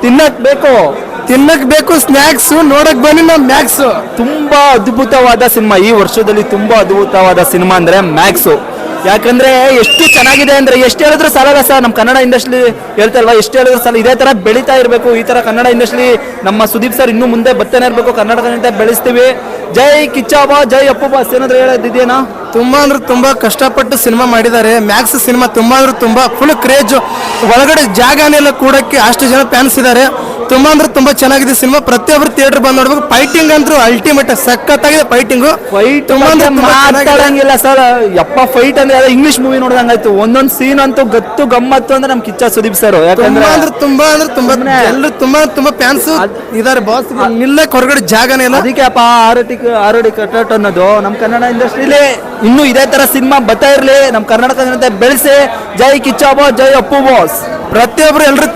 ತಿನ್ನಕ್ ಬೇಕು ಸ್ನ್ಯಾಕ್ಸ್ ನೋಡಕ್ ಬನ್ನಿ ನಮ್ ಮ್ಯಾಕ್ಸ್. ತುಂಬಾ ಅದ್ಭುತವಾದ ಸಿನಿಮಾ, ಈ ವರ್ಷದಲ್ಲಿ ತುಂಬಾ ಅದ್ಭುತವಾದ ಸಿನಿಮಾ ಅಂದ್ರೆ ಮ್ಯಾಕ್ಸು. ಯಾಕಂದ್ರೆ ಎಷ್ಟು ಚೆನ್ನಾಗಿದೆ ಅಂದ್ರೆ ಎಷ್ಟು ಹೇಳಿದ್ರು ಸಾಲಲ್ಲ ಸರ್. ನಮ್ಮ ಕನ್ನಡ ಇಂಡಸ್ಟ್ರಿ ಹೇಳ್ತಾ ಇಲ್ವಾ, ಎಷ್ಟು ಹೇಳಿದ್ರು ಸಾಲ. ಇದೇ ತರ ಬೆಳೀತಾ ಇರಬೇಕು. ಈ ತರ ಕನ್ನಡ ಇಂಡಸ್ಟ್ರಿ ನಮ್ಮ ಸುದೀಪ್ ಸರ್ ಇನ್ನೂ ಮುಂದೆ ಬರ್ತಾನೆ ಇರಬೇಕು. ಕರ್ನಾಟಕದಿಂದ ಬೆಳೆಸ್ತೀವಿ. ಜೈ ಕಿಚ್ಚಾಬ, ಜೈ ಅಪ್ಪು ಬಾಸ್. ಏನಾದ್ರು ಹೇಳೋದಿದೆಯೇನಾ? ತುಂಬಾ ಅಂದ್ರೆ ತುಂಬಾ ಕಷ್ಟಪಟ್ಟು ಸಿನಿಮಾ ಮಾಡಿದ್ದಾರೆ. ಮ್ಯಾಕ್ಸ್ ಸಿನಿಮಾ ತುಂಬಾ ಅಂದ್ರೆ ತುಂಬಾ ಫುಲ್ ಕ್ರೇಜ್. ಒಳಗಡೆ ಜಾಗನೆಲ್ಲ ಕೂಡಕ್ಕೆ ಅಷ್ಟು ಜನ ಫ್ಯಾನ್ಸ್ ಇದ್ದಾರೆ. ತುಂಬಾ ಅಂದ್ರೆ ತುಂಬಾ ಚೆನ್ನಾಗಿದೆ ಸಿನಿಮಾ. ಪ್ರತಿಯೊಬ್ಬರು ಥಿಯೇಟರ್ ಬಂದು ನೋಡ್ಬೇಕು. ಫೈಟಿಂಗ್ ಅಂತೂ ಅಲ್ಟಿಮೇಟ್ ಸಖತ್ತಾಗಿದೆ ಫೈಟಿಂಗು. ಮಾತಾಡಂಗಿಲ್ಲ ಸರ್. ಯಪ್ಪ ಫೈಟ್ ಅಂದ್ರೆ ಇಂಗ್ಲಿಷ್ ಮೂವಿ ನೋಡಿದಂಗಾಯ್ತು. ಒಂದೊಂದು ಸೀನ್ ಅಂತೂ ಗತ್ತು ಗಮ್ಮತ್ತು ಅಂದ್ರೆ ನಮ್ ಕಿಚ್ಚ ಸುದೀಪ್ ಸರ್. ಯಾಕಂದ್ರೆ ತುಂಬಾ ಎಲ್ಲರೂ ತುಂಬಾ ಫ್ಯಾನ್ಸ್ ಇದಾರೆ ಬಾಸ್. ನಿಲ್ಲಕ್ ಹೊರಗಡೆ ಜಾಗನೇ ಇಲ್ಲ. ಅದಕ್ಕೆ ಅಪ್ಪ ಆರೋಡಿ ಕಟ್ ಅನ್ನೋದು. ನಮ್ ಕನ್ನಡ ಇಂಡಸ್ಟ್ರಿಲಿ ಇನ್ನೂ ಇದೇ ತರ ಸಿನಿಮಾ ಬರ್ತಾ ಇರ್ಲಿ. ನಮ್ ಕರ್ನಾಟಕ ಬೆಳೆಸಿ. ಜೈ ಕಿಚ್ಚಾಬ, ಜೈ ಅಪ್ಪು ಬಾಸ್. ಪ್ರತಿಯೊಬ್ರು ಎಲ್ರು